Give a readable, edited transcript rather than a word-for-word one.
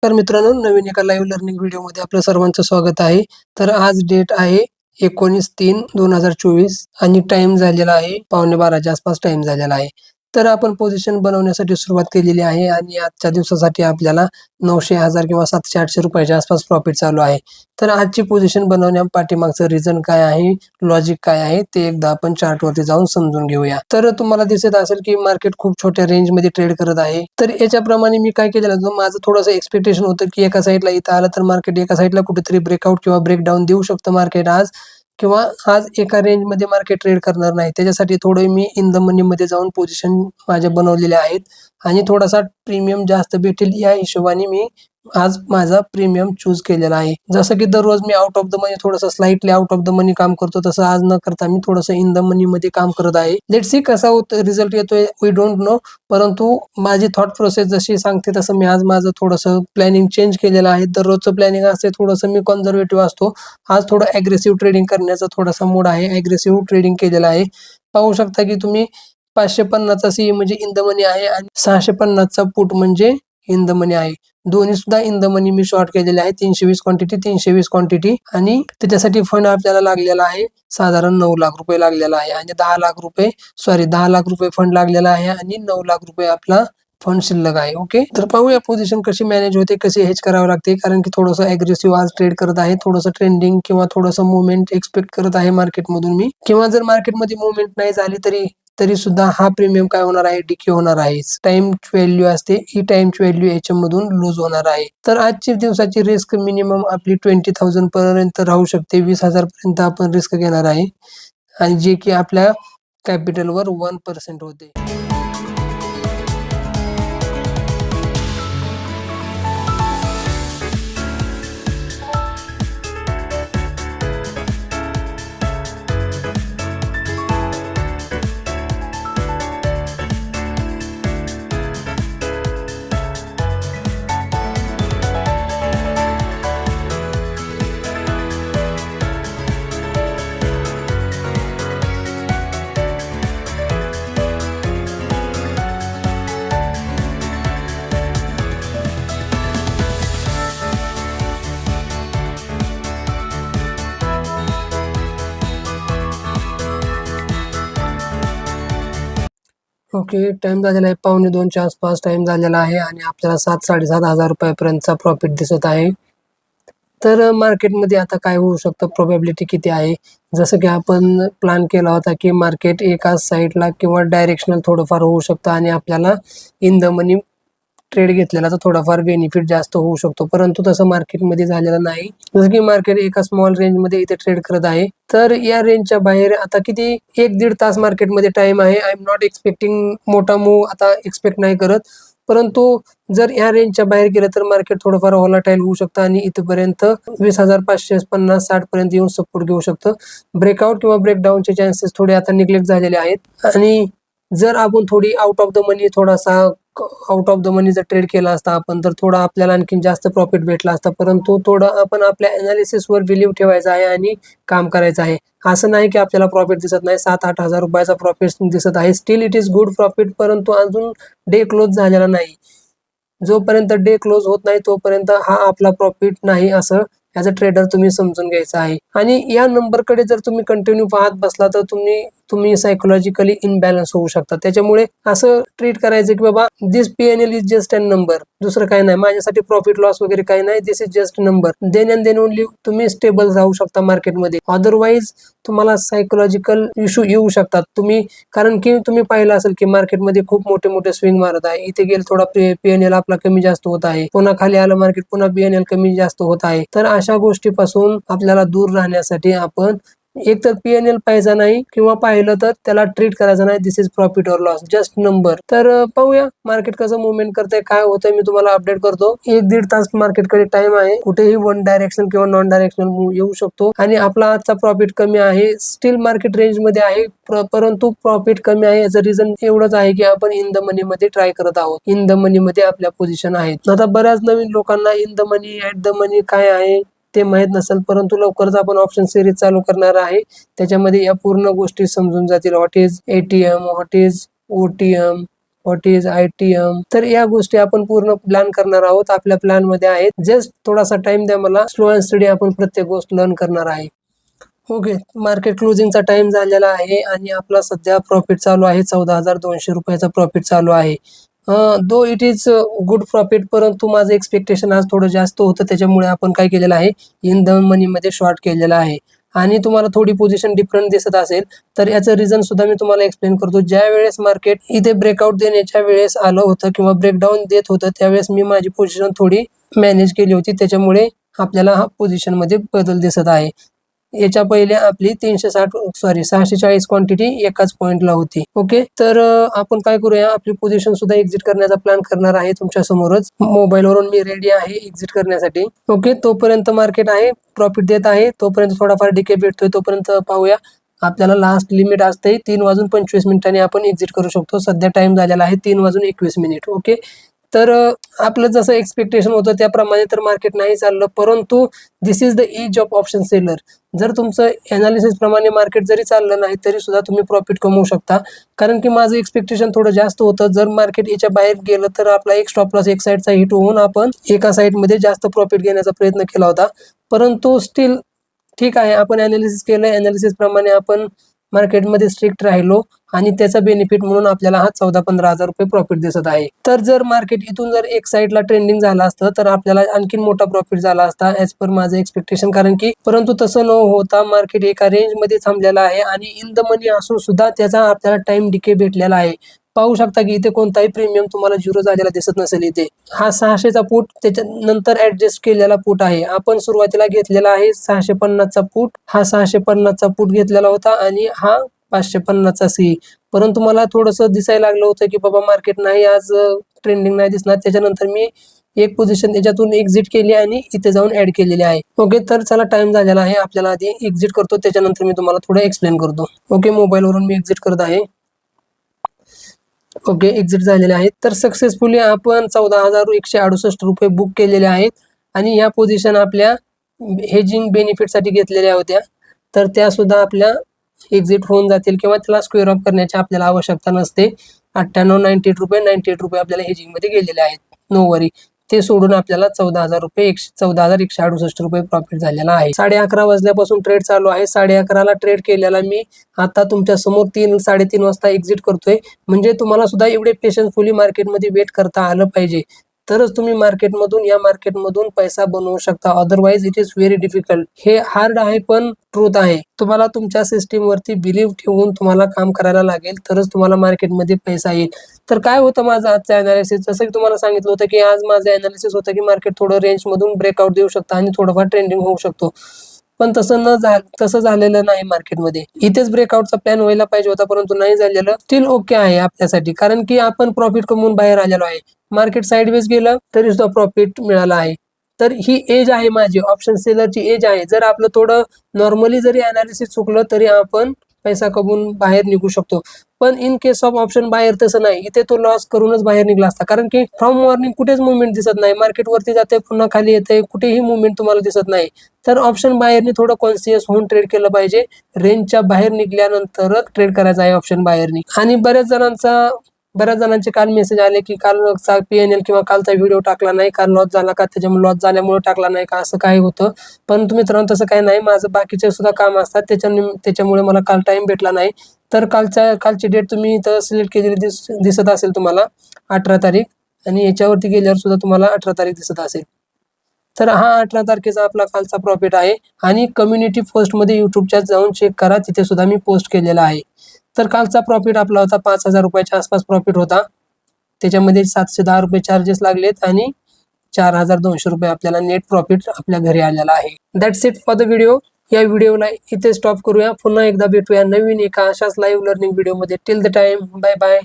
नमस्कार मित्रांनो, नवीन एका लाईव्ह लर्निंग व्हिडिओमध्ये आपलं सर्वांचं स्वागत आहे. तर आज डेट आहे 19/3/2024 आणि टाइम झालेला आहे 11:15च्या आसपास टाइम झालेला आहे. तर आपण पोझिशन बनवण्यासाठी सुरुवात केलेली आहे आणि आजच्या दिवसासाठी आपल्याला 900, 1000 किंवा 700, 800 रुपयाच्या आसपास प्रॉफिट चालू आहे. तर आजची पोझिशन बनवण्या पाठीमागचं रिझन काय आहे, लॉजिक काय आहे, ते एकदा आपण चार्टवरती जाऊन समजून घेऊया. तर तुम्हाला दिसत असेल की मार्केट खूप छोट्या रेंजमध्ये ट्रेड करत आहे. तर याच्याप्रमाणे मी काय केलेलं होतं, माझं थोडंसं एक्सपेक्टेशन होतं की एका साईडला इथं आलं तर मार्केट एका साईडला कुठेतरी ब्रेकआउट किंवा ब्रेकडाऊन देऊ शकतं मार्केट आज, किंवा आज एका रेंजमध्ये मार्केट ट्रेड करणार नाही. त्याच्यासाठी थोडं मी इन द मनीमध्ये जाऊन पोझिशन माझ्या बनवलेल्या आहेत आणि थोडासा प्रीमियम जास्त भेटेल या हिशोबाने मी आज माझा प्रीमियम चूज केलेला आहे. जसं की दररोज मी आउट ऑफ द मनी थोडंसं स्लाइटली आउट ऑफ द मनी काम करतो, तसं आज न करता मी थोडंसं इन द मनी मध्ये काम करत आहे. लेट्स सी कसा रिझल्ट येतोय, वी डोंट नो. परंतु माझी थॉट प्रोसेस जशी सांगते तसं मी आज माझं थोडंसं प्लॅनिंग चेंज केलेलं आहे. दररोजचं प्लॅनिंग असते थोडंसं मी कन्झर्वेटिव्ह असतो. आज थोडं ॲग्रेसिव्ह ट्रेडिंग करण्याचा थोडासा मूड आहे, ॲग्रेसिव्ह ट्रेडिंग केलेलं आहे. पाहू शकता की तुम्ही 550चा सी म्हणजे इन द मनी आहे आणि 650चा पुट म्हणजे इन द मनी आहे. दोन्ही सुद्धा in the money me short केलेले आहे. 320 क्वांटिटी 320 क्वांटिटी आणि त्याच्यासाठी फंड आपल्याला लागलेला आहे साधारण 9 लाख रुपये लागलेला आहे आणि 10 लाख रुपये फंड लागलेला आहे आणि 9 लाख रुपये आपला फंड शिल्लक आहे. ओके, तर पाहूया पोझिशन कशी मॅनेज होते, कशी हेज करावं लागते. कारण की थोडंसं ॲग्रेसिव्ह आज ट्रेड करत आहे, थोडंसं ट्रेंडिंग किंवा थोडंसं मुवमेंट एक्सपेक्ट करत आहे मार्केटमधून मी, किंवा जर मार्केटमध्ये मुवमेंट नाही झाली तरी सुद्धा हा प्रीमियम काय होणार आहे, डिके होणार आहे. टाइम व्हॅल्यू असते, ही टाइमची व्हॅल्यू याच्यामधून लूज होणार आहे. तर आजची दिवसाची रिस्क मिनिमम आपली 20,000 पर्यंत राहू शकते. 20,000 पर्यंत आपण रिस्क घेणार आहे आणि जे की आपल्या कॅपिटलवर 1% होते. ओके, टाइम झालेला आहे 1:45च्या आसपास टाइम झालेला आहे आणि आपल्याला 7-7.5 रुपयापर्यंतचा प्रॉफिट दिसत आहे. तर मार्केटमध्ये आता काय होऊ शकतं, प्रोबॅबिलिटी किती आहे. जसं की आपण प्लॅन केला होता की मार्केट एका साईडला किंवा डायरेक्शनल थोडंफार होऊ शकतं आणि आपल्याला इन द मनी ट्रेड घेतलेला तर थोडाफार बेनिफिट जास्त होऊ शकतो, परंतु तसं मार्केटमध्ये झालेलं नाही. जसं की मार्केट एका स्मॉल रेंजमध्ये इथे ट्रेड करत आहे. तर या रेंजच्या बाहेर आता किती 1-1.5 तास मार्केटमध्ये टाइम आहे. आय एम नॉट एक्सपेक्टिंग मोठा मूव्ह आता एक्सपेक्ट नाही करत, परंतु जर या रेंजच्या बाहेर गेलं तर मार्केट थोडंफार व्हॉलाटाईल होऊ शकतं आणि इथपर्यंत 20,550-60 पर्यंत येऊन सपोर्ट घेऊ शकतं. ब्रेकआउट किंवा ब्रेकडाऊनचे चान्सेस थोडे आता निग्लेक्ट झालेले आहेत आणि जर आपण थोडी out of the money out of the money जर ट्रेड केला असता आपण, तर थोडा आपल्याला आणखीन जास्त प्रॉफिट भेटला असता. परंतु थोडं आपण आपल्या ॲनालिसिसवर बिलीव्ह ठेवायचं आहे आणि काम करायचं आहे. असं नाही की आपल्याला प्रॉफिट दिसत नाही, 7-8 हजार रुपयाचा प्रॉफिट दिसत आहे. Still it is good profit, परंतु अजून डे क्लोज झालेला नाही. जोपर्यंत डे क्लोज होत नाही तोपर्यंत हा आपला प्रॉफिट नाही, असं ॲज अ ट्रेडर तुम्ही समजून घ्यायचं आहे. आणि या नंबरकडे जर तुम्ही कंटिन्यू पाहत बसला तर तुम्ही सायकोलॉजिकली इनबॅलन्स होऊ शकता. त्याच्यामुळे असं ट्रीट करायचं की बाबा this PNL is just an number, दुसरं काही नाही. माझ्यासाठी प्रॉफिट लॉस वगैरे काही नाही, this is just number. Then and then only तुम्ही स्टेबल राहू शकता मार्केटमध्ये. अदरवाईज तुम्हाला सायकोलॉजिकल इश्यू येऊ शकतात. कारण की तुम्ही पाहिलं असेल की मार्केटमध्ये खूप मोठे मोठे स्विंग मारत आहे. इथे गेल थोडा PNL आपला कमी जास्त होत आहे, पुन्हा खाली आलं मार्केट पुन्हा PNL कमी जास्त होत आहे. तर अशा गोष्टीपासून आपल्याला दूर राहण्यासाठी आपण एक तर PNL पाहायचा नाही, किंवा पाहिलं तर त्याला ट्रीट करायचं नाही. दिस इज प्रॉफिट और लॉस, जस्ट नंबर. तर पाहूया मार्केट कसं मुवमेंट करतंय, काय होतंय, मी तुम्हाला अपडेट करतो. 1-1.5 तास मार्केटकडे टाइम आहे. कुठेही वन डायरेक्शन किंवा नॉन डायरेक्शनल मूव्ह येऊ शकतो आणि आपला आजचा प्रॉफिट कमी आहे. स्टील मार्केट रेंज मध्ये आहे, परंतु प्रॉफिट कमी आहे. याचं रिझन एवढंच आहे की आपण इन द मनी मध्ये ट्राय करत आहोत. इन द मनी मध्ये आपल्या पोझिशन आहेत. आता बऱ्याच नवीन लोकांना in the money, at the money काय आहे ते माहीत नसेल, परंतु लवकरच आपण ऑप्शन सिरीज चालू करणार आहे. त्याच्यामध्ये या पूर्ण गोष्टी समजून जातील. What is ATM, what is OTM, what is ITM. तर या गोष्टी आपण पूर्ण प्लॅन करणार आहोत. आपल्या प्लॅन मध्ये आहेत. जस्ट थोडासा टाइम द्या मला. स्लो अँड स्टडी आपण प्रत्येक गोष्ट लर्न करणार आहे. ओके, मार्केट क्लोजिंगचा टाइम झालेला आहे आणि आपला सध्या प्रॉफिट चालू आहे. 14,200 रुपयाचा प्रॉफिट चालू आहे. दो इट इज गुड प्रॉफिट, परंतु माझं एक्सपेक्टेशन आज थोडं जास्त होतं, त्याच्यामुळे आपण काय केलेलं आहे, इन द मनीमध्ये शॉर्ट केलेला आहे. आणि तुम्हाला थोडी पोझिशन डिफरंट दिसत असेल तर याचं रिझन सुद्धा मी तुम्हाला एक्सप्लेन करतो. ज्या वेळेस मार्केट इथे ब्रेकआउट देण्याच्या वेळेस आलं होतं किंवा ब्रेकडाऊन देत होतं, त्यावेळेस मी माझी पोझिशन थोडी मॅनेज केली होती, त्याच्यामुळे आपल्याला हा पोझिशन मध्ये बदल दिसत आहे. याच्या पहिले आपली 640 क्वांटिटी एकाच पॉइंटला होती. ओके, तर आपण काय करूया, आपली पोझिशन सुद्धा एक्झिट करण्याचा प्लॅन करणार आहे. तुमच्या समोरच मोबाईलवरून मी रेडी आहे एक्झिट करण्यासाठी. ओके, तोपर्यंत मार्केट आहे प्रॉफिट देत आहे, तोपर्यंत थोडाफार डिके भेटतोय, तोपर्यंत पाहूया. आपल्याला लास्ट लिमिट असते 3:25 आपण एक्झिट करू शकतो. सध्या टाइम झालेला आहे 3:21. ओके, तर आपलं जसं एक्सपेक्टेशन होतं त्याप्रमाणे तर मार्केट नाही चाललं, परंतु this is the age of option seller. जर तुमचं अनालिसिस प्रमाणे मार्केट जरी चाललं नाही तरी सुद्धा तुम्ही प्रॉफिट कमवू शकता. कारण की माझं एक्सपेक्टेशन थोडं जास्त होतं, जर मार्केट याच्या बाहेर गेलं तर आपला एक स्टॉप लॉस एक साईडचा हिट होऊन आपण एका साईडमध्ये जास्त प्रॉफिट घेण्याचा प्रयत्न केला होता. परंतु स्टील ठीक आहे, आपण अनालिसिस केलं, अनालिसिस प्रमाणे आपण मार्केटमध्ये स्ट्रिक्ट राहिलो आणि त्याचा बेनिफिट म्हणून आपल्याला हा 14-15 हजार रुपये प्रॉफिट दिसत आहे. तर जर मार्केट इथून जर एक साईडला ट्रेंडिंग झालं असतं तर आपल्याला आणखीन मोठा प्रॉफिट झाला असता ऍज पर माझं एक्सपेक्टेशन. कारण की परंतु तसं न होता मार्केट एका रेंज मध्ये थांबलेला आहे आणि इन द मनी असून सुद्धा त्याचा आपल्याला टाइम डिके भेटलेला आहे. पाहू शकता की इथे कोणताही प्रीमियम तुम्हाला 0 झालेला दिसत नसेल. इथे हा 600चा पुट त्याच्यानंतर ऍडजस्ट केलेला पुट आहे. आपण सुरुवातीला घेतलेला आहे 650चा पुट, हा 650चा पुट घेतलेला होता आणि हा 550चा सी. परंतु मला थोडंसं दिसायला लागलं होतं की बाबा मार्केट नाही आज ट्रेंडिंग नाही दिसणार, त्याच्यानंतर मी एक पोझिशन त्याच्यातून एक्झिट केली आणि इथे जाऊन ऍड केलेली आहे. ओके, तर चला टाइम झालेला आहे, आपल्याला आधी एक्झिट करतो, त्याच्यानंतर मी तुम्हाला थोडं एक्सप्लेन करतो. ओके, मोबाईलवरून मी एक्झिट करत आहे. ओके, एक्झिट झालेले आहेत. तर सक्सेसफुली आपण 14,168 रुपये बुक केलेले आहेत आणि ह्या पोझिशन आपल्या हेजिंग बेनिफिटसाठी घेतलेल्या होत्या, तर त्या सुद्धा आपल्या एक्झिट होऊन जातील किंवा त्याला स्क्वेअर ऑफ करण्याची आपल्याला आवश्यकता नसते. 98 रुपये आपल्याला हेजिंग मध्ये गेलेले आहेत. नो वरी, ते सोडून आपल्याला 14,168 रुपये प्रॉफिट झालेला आहे. 11:30 वाजल्यापासून ट्रेड चालू आहे. 11:30ला ट्रेड केलेला मी आता तुमच्या समोर 3-3:30 वाजता एक्झिट करतोय. म्हणजे तुम्हाला सुद्धा एवढे पेशन्सफुली मार्केटमध्ये वेट करता आलं पाहिजे, तरच तुम्ही या मार्केटमधून पैसा बनवू शकता. Otherwise it is very difficult. हे हार्ड आहे पण ट्रूथ आहे. तुम्हाला तुमच्या सिस्टीम वरती बिलीव्ह ठेवून तुम्हाला काम करायला लागेल, तरच तुम्हाला मार्केटमध्ये पैसा येईल. तर काय होतं माझं आजचं अनालिसिस, जसं की तुम्हाला सांगितलं होतं की आज माझं अनालिसिस होतं की मार्केट थोडं रेंज मधून ब्रेकआउट देऊ शकतं आणि थोडंफार ट्रेंडिंग होऊ शकतो. पण तसं झालेलं नाही मार्केटमध्ये. इथेच ब्रेकआउटचा प्लॅन व्हायला पाहिजे होता, परंतु नाही झालेलं. स्टील ओके आहे आपल्यासाठी, कारण की आपण प्रॉफिट कमवून बाहेर आलेलो आहे. मार्केट साईडवेज गेलं तरी सुद्धा प्रॉफिट मिळाला आहे. तर ही एज आहे माझी, ऑप्शन सेलरची एज आहे. जर आपलं थोडं नॉर्मली जरी अनालिसिस चुकलं तरी आपण पैसा कमवून बाहेर निघू शकतो. पण इन केस ऑफ ऑप्शन बाहेर तसं नाही, इथे तो लॉस करूनच बाहेर निघला असता. कारण की फ्रॉम मॉर्निंग कुठेच मुवमेंट दिसत नाही, मार्केट वरती जाते पुन्हा खाली येते, कुठेही मुवमेंट तुम्हाला दिसत नाही. तर ऑप्शन बाहेरनी थोडं कॉन्शियस होऊन ट्रेड केलं पाहिजे. रेंजच्या बाहेर निघल्यानंतरच ट्रेड करायचा आहे ऑप्शन बाहेरनी. आणि बऱ्याच जणांचे काल मेसेज आले की कालचा PNL किंवा कालचा व्हिडिओ टाकला नाही, काल लॉस झाला का, त्याच्यामुळे लॉस झाल्यामुळे टाकला नाही का, असं काही होतं. परंतु मित्रांनो तसं काही नाही, माझं बाकीचे सुद्धा काम असतात, त्याच्यामुळे मला काल टाइम भेटला नाही. तर कालची डेट तुम्ही इथं सिलेक्ट केलेली दिसत असेल तुम्हाला 18 तारीख, आणि याच्यावरती गेल्यावर सुद्धा तुम्हाला 18 तारीख दिसत असेल. तर हा 18 तारखेचा आपला कालचा प्रॉफिट आहे. आणि कम्युनिटी पोस्टमध्ये यूट्यूबच्या जाऊन चेक करा, तिथे सुद्धा मी पोस्ट केलेला आहे. तर कालचा प्रॉफिट आपला होता 5,000 रुपयाच्या आसपास प्रॉफिट होता. त्याच्यामध्ये 710 रुपये चार्जेस लागलेत आणि 4,200 रुपये आपल्याला नेट प्रॉफिट आपल्या घरी आलेला आहे. That's it for the video. या व्हिडिओला इथे स्टॉप करूया. पुन्हा एकदा भेटूया नवीन एका अशाच लाईव्ह लर्निंग व्हिडिओमध्ये. Till the time, bye bye.